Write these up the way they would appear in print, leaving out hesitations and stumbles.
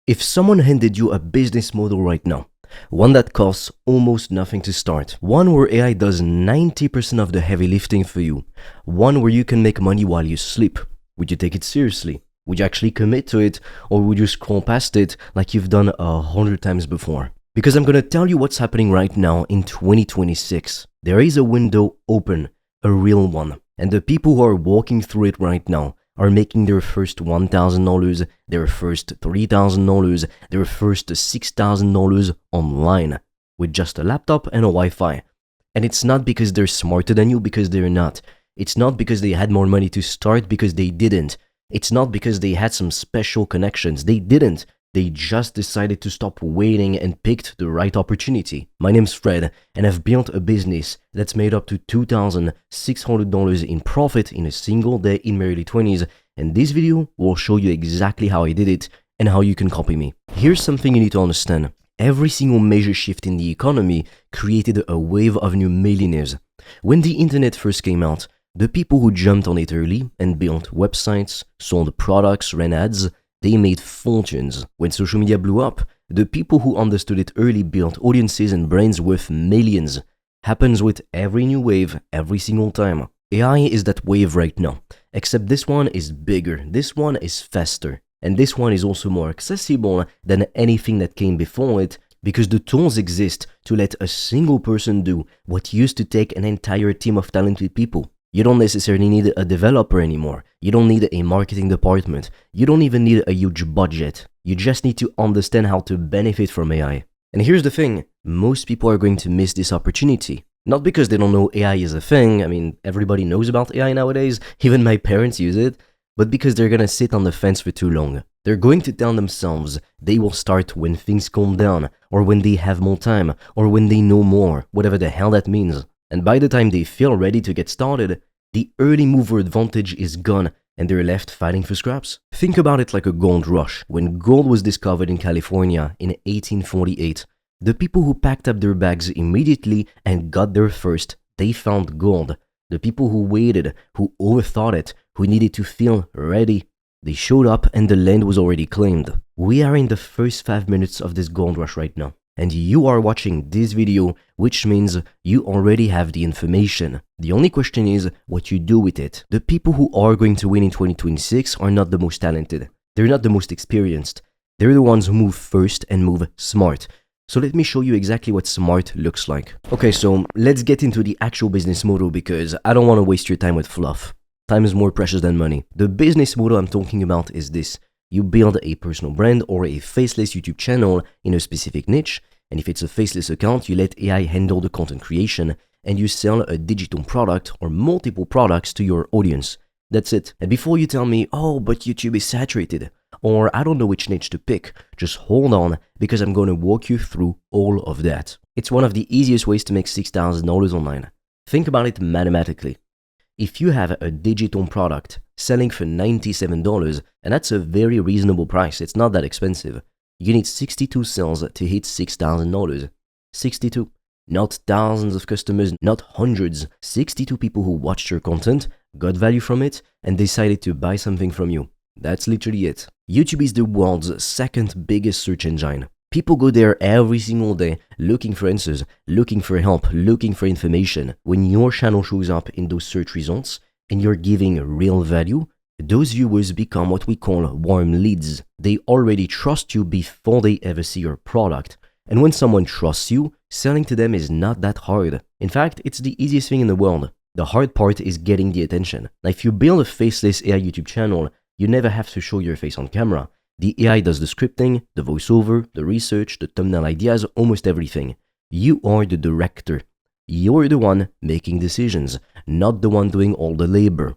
If someone handed you a business model right now, one that costs almost nothing to start, one where AI does 90% of the heavy lifting for you, one where you can make money while you sleep, would you take it seriously? Would you actually commit to it, or would you scroll past it like you've done 100 times before? Because I'm gonna tell you what's happening right now in 2026. There is a window open, a real one, and the people who are walking through it right now are making their first $1,000, their first $3,000, their first $6,000 online with just a laptop and a Wi-Fi. And it's not because they're smarter than you, because they're not. It's not because they had more money to start, because they didn't. It's not because they had some special connections. They didn't. They just decided to stop waiting and picked the right opportunity. My name's Fred, and I've built a business that's made up to $2,600 in profit in a single day in my early 20s, and this video will show you exactly how I did it and how you can copy me. Here's something you need to understand. Every single major shift in the economy created a wave of new millionaires. When the internet first came out, the people who jumped on it early and built websites, sold products, ran ads, they made fortunes. When social media blew up, the people who understood it early built audiences and brands worth millions. Happens with every new wave, every single time. AI is that wave right now, except this one is bigger, this one is faster, and this one is also more accessible than anything that came before it, because the tools exist to let a single person do what used to take an entire team of talented people. You don't necessarily need a developer anymore. You don't need a marketing department. You don't even need a huge budget. You just need to understand how to benefit from AI. And here's the thing, most people are going to miss this opportunity. Not because they don't know AI is a thing, I mean, everybody knows about AI nowadays, even my parents use it, but because they're gonna sit on the fence for too long. They're going to tell themselves they will start when things calm down, or when they have more time, or when they know more, whatever the hell that means. And by the time they feel ready to get started, the early mover advantage is gone and they're left fighting for scraps. Think about it like a gold rush. When gold was discovered in California in 1848, the people who packed up their bags immediately and got there first, they found gold. The people who waited, who overthought it, who needed to feel ready, they showed up and the land was already claimed. We are in the first 5 minutes of this gold rush right now. And you are watching this video, which means you already have the information. The only question is what you do with it. The people who are going to win in 2026 are not the most talented. They're not the most experienced. They're the ones who move first and move smart. So let me show you exactly what smart looks like. Okay, so let's get into the actual business model because I don't want to waste your time with fluff. Time is more precious than money. The business model I'm talking about is this. You build a personal brand or a faceless YouTube channel in a specific niche, and if it's a faceless account, you let AI handle the content creation, and you sell a digital product or multiple products to your audience. That's it. And before you tell me, oh, but YouTube is saturated, or I don't know which niche to pick, just hold on, because I'm going to walk you through all of that. It's one of the easiest ways to make $6,000 online. Think about it mathematically. If you have a digital product selling for $97, and that's a very reasonable price, it's not that expensive, you need 62 sales to hit $6,000. 62. Not thousands of customers, not hundreds. 62 people who watched your content, got value from it, and decided to buy something from you. That's literally it. YouTube is the world's second biggest search engine. People go there every single day looking for answers, looking for help, looking for information. When your channel shows up in those search results and you're giving real value, those viewers become what we call warm leads. They already trust you before they ever see your product. And when someone trusts you, selling to them is not that hard. In fact, it's the easiest thing in the world. The hard part is getting the attention. Now, if you build a faceless AI YouTube channel, you never have to show your face on camera. The AI does the scripting, the voiceover, the research, the thumbnail ideas, almost everything. You are the director. You're the one making decisions, not the one doing all the labor.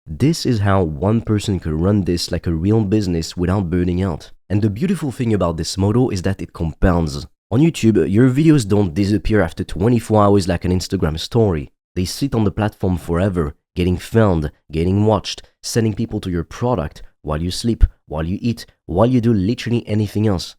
This is how one person can run this like a real business without burning out. And the beautiful thing about this model is that it compounds. On YouTube, your videos don't disappear after 24 hours like an Instagram story. They sit on the platform forever, getting found, getting watched, sending people to your product while you sleep, while you eat, while you do literally anything else.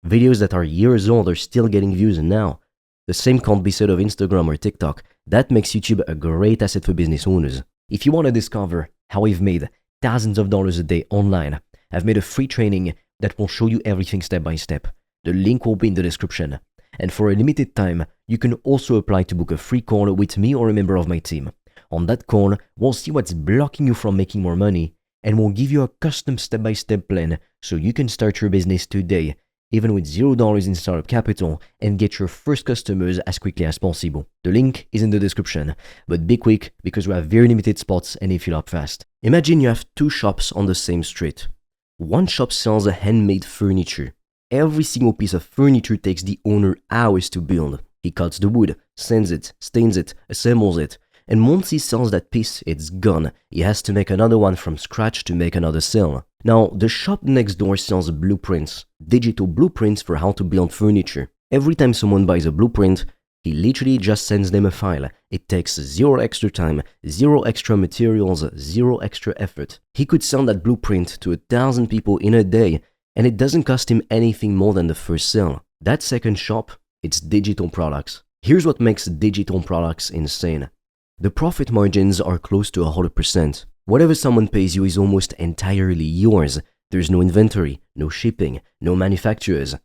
Videos that are years old are still getting views now. The same can't be said of Instagram or TikTok. That makes YouTube a great asset for business owners. If you want to discover how I've made thousands of dollars a day online, I've made a free training that will show you everything step by step. The link will be in the description. And for a limited time, you can also apply to book a free call with me or a member of my team. On that call, we'll see what's blocking you from making more money, and we'll give you a custom step-by-step plan so you can start your business today, even with $0 in startup capital, and get your first customers as quickly as possible. The link is in the description, but be quick because we have very limited spots and they fill up fast. Imagine you have two shops on the same street. One shop sells handmade furniture. Every single piece of furniture takes the owner hours to build. He cuts the wood, sands it, stains it, assembles it, and once he sells that piece, it's gone. He has to make another one from scratch to make another sale. Now, the shop next door sells blueprints, digital blueprints for how to build furniture. Every time someone buys a blueprint, he literally just sends them a file. It takes zero extra time, zero extra materials, zero extra effort. He could sell that blueprint to 1,000 people in a day, and it doesn't cost him anything more than the first sale. That second shop, it's digital products. Here's what makes digital products insane. The profit margins are close to 100%. Whatever someone pays you is almost entirely yours. There's no inventory, no shipping, no manufacturers,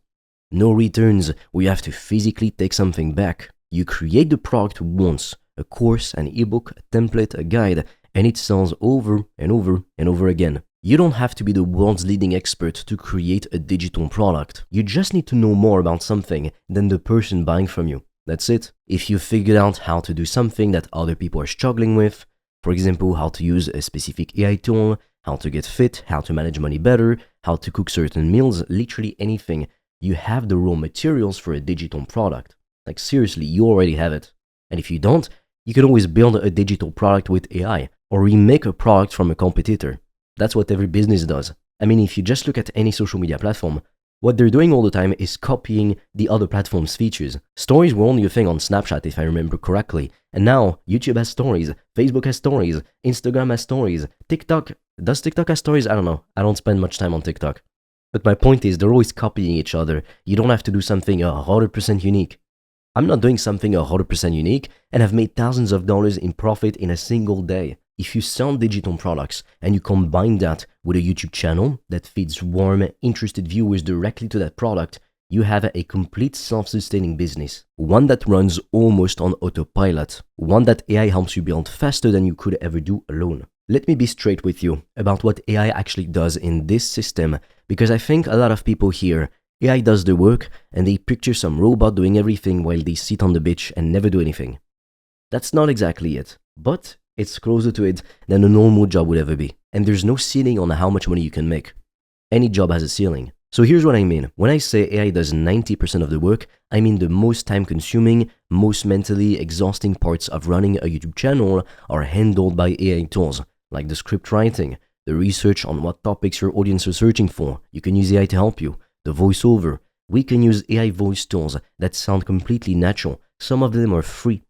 no returns where you have to physically take something back. You create the product once, a course, an ebook, a template, a guide, and it sells over and over and over again. You don't have to be the world's leading expert to create a digital product. You just need to know more about something than the person buying from you. That's it. If you figured out how to do something that other people are struggling with, for example, how to use a specific AI tool, how to get fit, how to manage money better, how to cook certain meals, literally anything, you have the raw materials for a digital product. Like seriously, you already have it. And if you don't, you can always build a digital product with AI or remake a product from a competitor. That's what every business does. I mean, if you just look at any social media platform, what they're doing all the time is copying the other platform's features. Stories were only a thing on Snapchat, if I remember correctly. And now, YouTube has stories, Facebook has stories, Instagram has stories, TikTok... Does TikTok have stories? I don't know. I don't spend much time on TikTok. But my point is, they're always copying each other. You don't have to do something 100% unique. I'm not doing something 100% unique and have made thousands of dollars in profit in a single day. If you sell digital products and you combine that with a YouTube channel that feeds warm, interested viewers directly to that product, you have a complete self-sustaining business. One that runs almost on autopilot. One that AI helps you build faster than you could ever do alone. Let me be straight with you about what AI actually does in this system, because I think a lot of people here, AI does the work and they picture some robot doing everything while they sit on the beach and never do anything. That's not exactly it, but it's closer to it than a normal job would ever be. And there's no ceiling on how much money you can make. Any job has a ceiling. So here's what I mean. When I say AI does 90% of the work, I mean the most time-consuming, most mentally exhausting parts of running a YouTube channel are handled by AI tools, like the script writing, the research on what topics your audience are searching for. You can use AI to help you. The voiceover. We can use AI voice tools that sound completely natural. Some of them are free.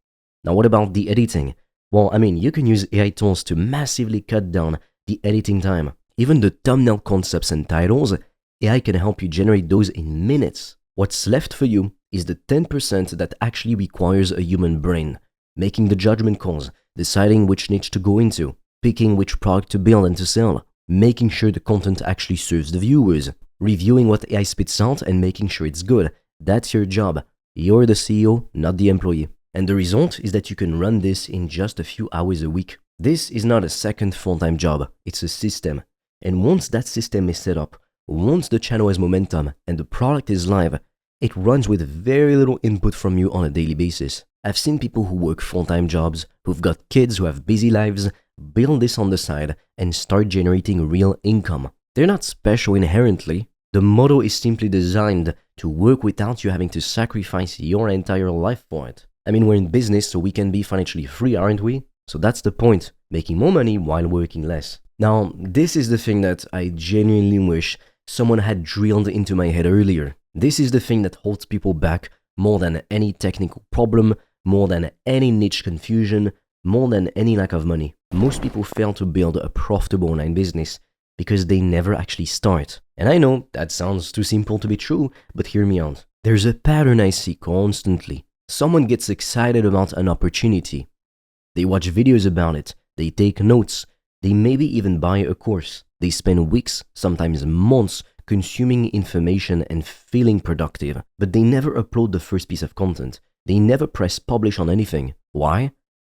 Now what about the editing? Well, I mean, you can use AI tools to massively cut down the editing time. Even the thumbnail concepts and titles, AI can help you generate those in minutes. What's left for you is the 10% that actually requires a human brain, making the judgment calls, deciding which niche to go into, picking which product to build and to sell, making sure the content actually serves the viewers, reviewing what AI spits out and making sure it's good. That's your job. You're the CEO, not the employee. And the result is that you can run this in just a few hours a week. This is not a second full-time job, it's a system. And once that system is set up, once the channel has momentum and the product is live, it runs with very little input from you on a daily basis. I've seen people who work full-time jobs, who've got kids, who have busy lives, build this on the side and start generating real income. They're not special inherently. The model is simply designed to work without you having to sacrifice your entire life for it. I mean, we're in business, so we can be financially free, aren't we? So that's the point, making more money while working less. Now, this is the thing that I genuinely wish someone had drilled into my head earlier. This is the thing that holds people back more than any technical problem, more than any niche confusion, more than any lack of money. Most people fail to build a profitable online business because they never actually start. And I know that sounds too simple to be true, but hear me out. There's a pattern I see constantly. Someone gets excited about an opportunity. They watch videos about it, they take notes, they maybe even buy a course. They spend weeks, sometimes months, consuming information and feeling productive, but they never upload the first piece of content. They never press publish on anything. Why?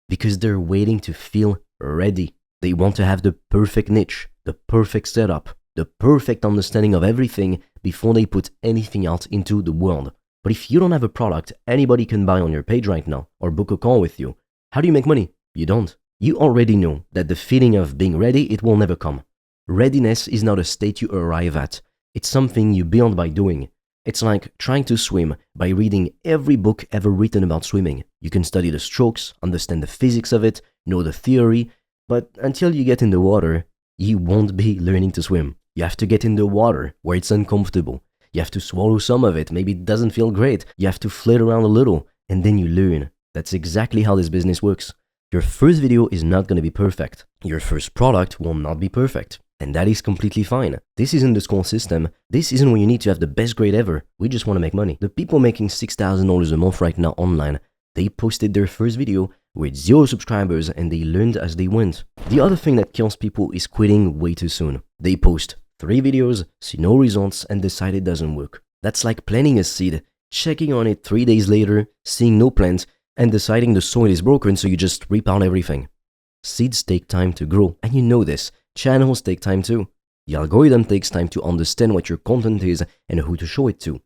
Because they're waiting to feel ready. They want to have the perfect niche, the perfect setup, the perfect understanding of everything before they put anything out into the world. But if you don't have a product anybody can buy on your page right now or book a call with you, how do you make money? You don't. You already know that the feeling of being ready, it will never come. Readiness is not a state you arrive at. It's something you build by doing. It's like trying to swim by reading every book ever written about swimming. You can study the strokes, understand the physics of it, know the theory, but until you get in the water, you won't be learning to swim. You have to get in the water where it's uncomfortable. You have to swallow some of it. Maybe it doesn't feel great. You have to flit around a little, and then you learn. That's exactly how this business works. Your first video is not going to be perfect. Your first product will not be perfect. And that is completely fine. This isn't the school system. This isn't where you need to have the best grade ever. We just want to make money. The people making $6,000 a month right now online, they posted their first video with 0 subscribers and they learned as they went. The other thing that kills people is quitting way too soon. They post 3 videos, see no results, and decide it doesn't work. That's like planting a seed, checking on it 3 days later, seeing no plant, and deciding the soil is broken, so you just rip out everything. Seeds take time to grow, and you know this. Channels take time too. The algorithm takes time to understand what your content is and who to show it to.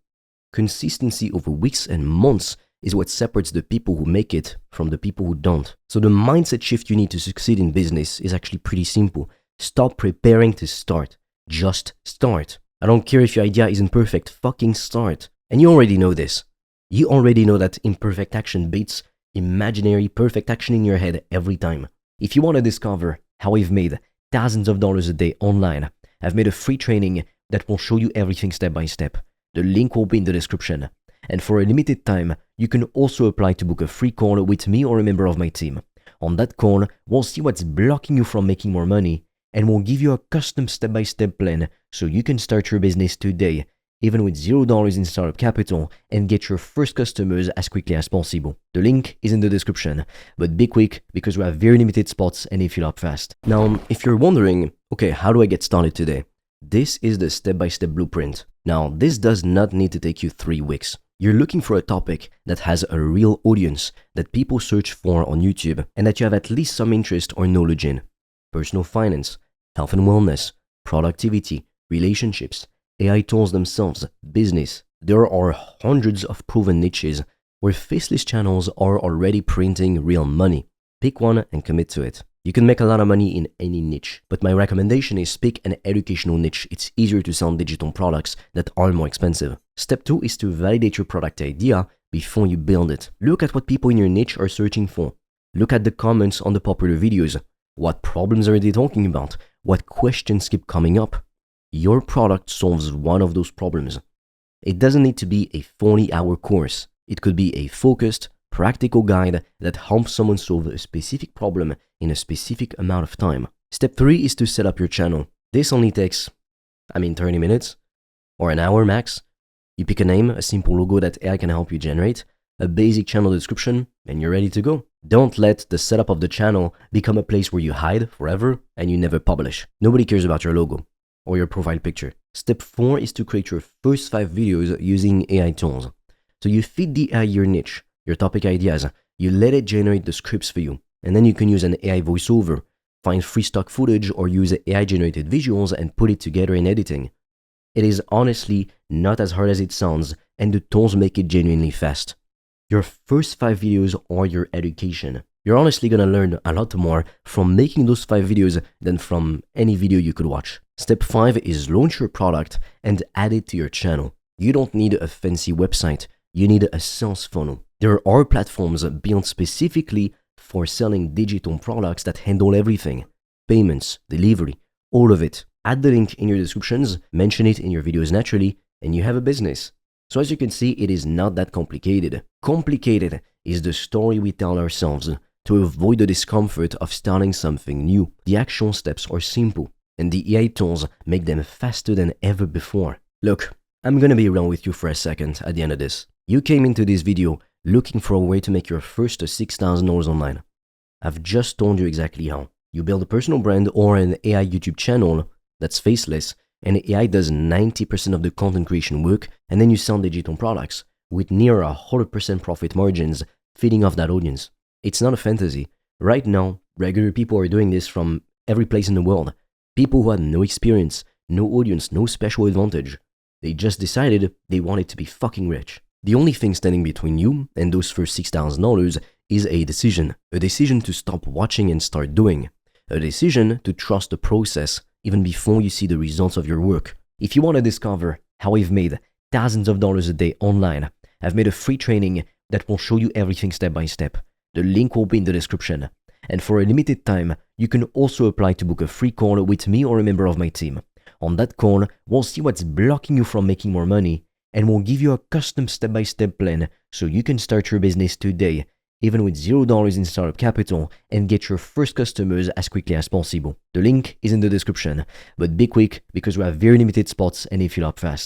Consistency over weeks and months is what separates the people who make it from the people who don't. So the mindset shift you need to succeed in business is actually pretty simple. Stop preparing to start. Just start. I don't care if your idea isn't perfect, fucking start. And you already know this. You already know that imperfect action beats imaginary perfect action in your head every time. If you want to discover how I've made thousands of dollars a day online, I've made a free training that will show you everything step by step. The link will be in the description. And for a limited time, you can also apply to book a free call with me or a member of my team. On that call, we'll see what's blocking you from making more money, and we'll give you a custom step-by-step plan so you can start your business today, even with $0 in startup capital, and get your first customers as quickly as possible. The link is in the description, but be quick because we have very limited spots and they fill up fast. Now, if you're wondering, okay, how do I get started today? This is the step-by-step blueprint. Now, this does not need to take you 3 weeks. You're looking for a topic that has a real audience, that people search for on YouTube, and that you have at least some interest or knowledge in. Personal finance, health and wellness, productivity, relationships, AI tools themselves, business. There are hundreds of proven niches where faceless channels are already printing real money. Pick one and commit to it. You can make a lot of money in any niche, but my recommendation is pick an educational niche. It's easier to sell digital products that are more expensive. Step 2 is to validate your product idea before you build it. Look at what people in your niche are searching for. Look at the comments on the popular videos. What problems are they talking about? What questions keep coming up? Your product solves one of those problems. It doesn't need to be a 40-hour course. It could be a focused, practical guide that helps someone solve a specific problem in a specific amount of time. Step 3 is to set up your channel. This only takes, 30 minutes or an hour max. You pick a name, a simple logo that AI can help you generate, a basic channel description, and you're ready to go. Don't let the setup of the channel become a place where you hide forever and you never publish. Nobody cares about your logo or your profile picture. Step 4 is to create your first 5 videos using AI tools. So you feed the AI your niche, your topic ideas, you let it generate the scripts for you, and then you can use an AI voiceover, find free stock footage or use AI generated visuals and put it together in editing. It is honestly not as hard as it sounds, and the tools make it genuinely fast. Your first 5 videos are your education. You're honestly gonna learn a lot more from making those 5 videos than from any video you could watch. Step 5 is launch your product and add it to your channel. You don't need a fancy website, you need a sales funnel. There are platforms built specifically for selling digital products that handle everything. Payments, delivery, all of it. Add the link in your descriptions, mention it in your videos naturally, and you have a business. So as you can see, it is not that complicated. Complicated is the story we tell ourselves to avoid the discomfort of starting something new. The actual steps are simple, and the AI tools make them faster than ever before. Look, I'm gonna be real with you for a second at the end of this. You came into this video looking for a way to make your first $6,000 online. I've just told you exactly how. You build a personal brand or an AI YouTube channel that's faceless, and AI does 90% of the content creation work, and then you sell digital products with near 100% profit margins feeding off that audience. It's not a fantasy. Right now, regular people are doing this from every place in the world. People who had no experience, no audience, no special advantage. They just decided they wanted to be fucking rich. The only thing standing between you and those first $6,000 is a decision to stop watching and start doing, a decision to trust the process even before you see the results of your work. If you want to discover how I've made thousands of dollars a day online, I've made a free training that will show you everything step by step. The link will be in the description. And for a limited time, you can also apply to book a free call with me or a member of my team. On that call, we'll see what's blocking you from making more money, and we'll give you a custom step-by-step plan so you can start your business today, even with $0 in startup capital, and get your first customers as quickly as possible. The link is in the description, but be quick because we have very limited spots and they fill up fast.